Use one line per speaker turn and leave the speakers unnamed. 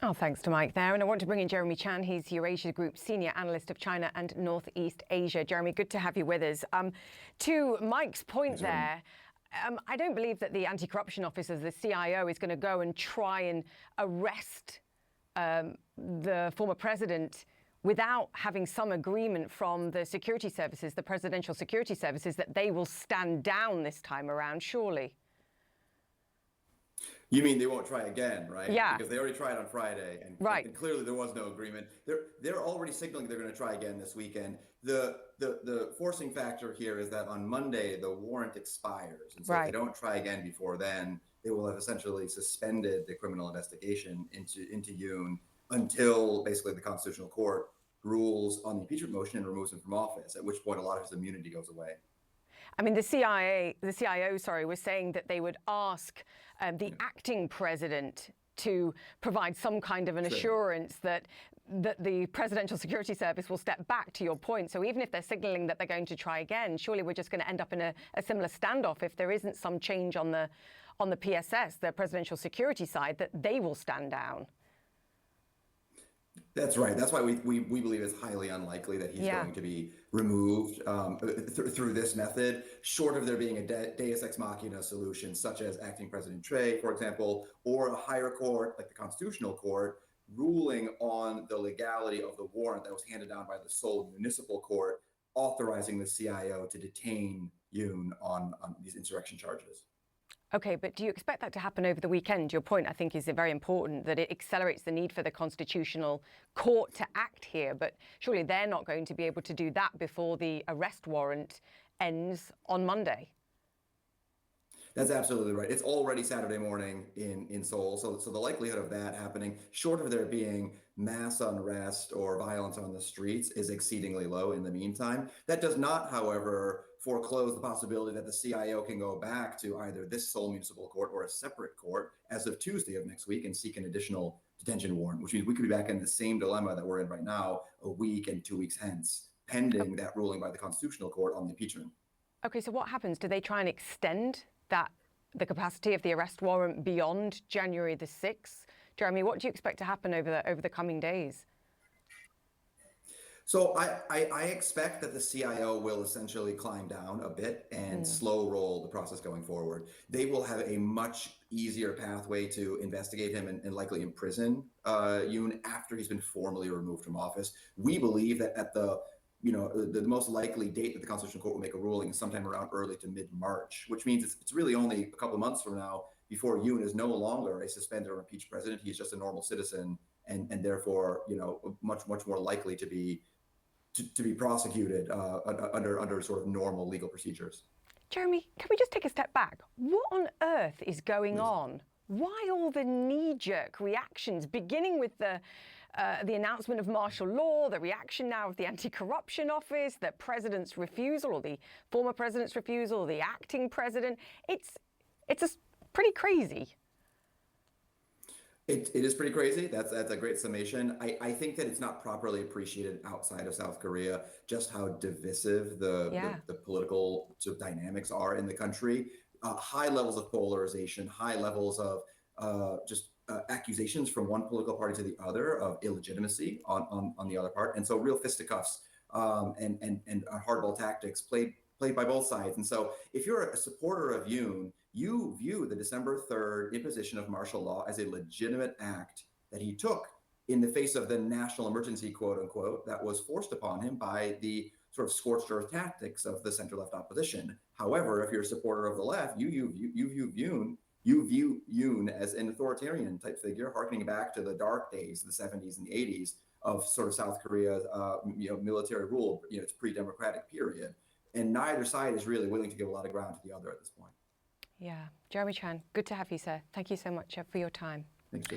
Oh, thanks to Mike there. And I want to bring in Jeremy Chan. He's Eurasia Group Senior Analyst of China and Northeast Asia. Jeremy, good to have you with us. To Mike's point there, I don't believe that the Anti-Corruption Office of the CIO is going to go and try and arrest the former president without having some agreement from the security services, the presidential security services, that they will stand down this time around, surely.
You mean they won't try again, right?
Yeah.
Because they already tried on Friday, and,
right.
and clearly there was no agreement. They're already signaling they're going to try again this weekend. The forcing factor here is that on Monday the warrant expires, and so if they don't try again before then, they will have essentially suspended the criminal investigation into Yoon until basically the Constitutional Court rules on the impeachment motion and removes him from office. At which point a lot of his immunity goes away.
I mean, the CIO, was saying that they would ask the acting president to provide some kind of an assurance that the Presidential Security Service will step back, to your point. So even if they're signaling that they're going to try again, surely we're just going to end up in a similar standoff if there isn't some change on the PSS, the Presidential Security side, that they will stand down.
That's right. That's why we believe it's highly unlikely that he's going to be removed through this method, short of there being a deus ex machina solution, such as acting President Trey, for example, or a higher court like the Constitutional Court ruling on the legality of the warrant that was handed down by the Seoul Municipal Court, authorizing the CIO to detain Yoon on these insurrection charges.
Okay, but do you expect that to happen over the weekend? Your point, I think, is very important, that it accelerates the need for the Constitutional Court to act here. But surely they're not going to be able to do that before the arrest warrant ends on Monday.
That's absolutely right. It's already Saturday morning in Seoul. So the likelihood of that happening, short of there being mass unrest or violence on the streets, is exceedingly low in the meantime. That does not, however, foreclose the possibility that the CIO can go back to either this Seoul Municipal Court or a separate court as of Tuesday of next week and seek an additional detention warrant, which means we could be back in the same dilemma that we're in right now a week and 2 weeks hence, pending that ruling by the Constitutional Court on the impeachment.
Okay, so what happens? Do they try and extend the capacity of the arrest warrant beyond January the 6th? Jeremy, what do you expect to happen over the coming days?
So I expect that the CIO will essentially climb down a bit and slow roll the process going forward. They will have a much easier pathway to investigate him and likely imprison Yoon after he's been formally removed from office. We believe that at the most likely date that the Constitutional Court will make a ruling is sometime around early to mid-March, which means it's really only a couple of months from now before Yoon is no longer a suspended or impeached president. He's just a normal citizen and therefore, much more likely to be prosecuted under sort of normal legal procedures.
Jeremy, can we just take a step back? What on earth is going on? Why all the knee-jerk reactions, beginning with the announcement of martial law, the reaction now of the Anti-Corruption Office, the president's refusal, or the former president's refusal, or the acting president? It's pretty crazy.
It is pretty crazy. That's a great summation. I think that it's not properly appreciated outside of South Korea just how divisive the political sort of dynamics are in the country. High levels of polarization, high levels of accusations from one political party to the other of illegitimacy on the other part, and so real fisticuffs and hardball tactics played by both sides. And so if you're a supporter of Yoon, you view the December 3rd imposition of martial law as a legitimate act that he took in the face of the national emergency, quote unquote, that was forced upon him by the sort of scorched earth tactics of the center-left opposition. However, if you're a supporter of the left, you view Yoon as an authoritarian type figure, harkening back to the dark days, the 70s and the 80s of sort of South Korea's military rule, its pre-democratic period. And neither side is really willing to give a lot of ground to the other at this point.
Yeah. Jeremy Chan, good to have you, sir. Thank you so much for your time.
Thanks, Joe.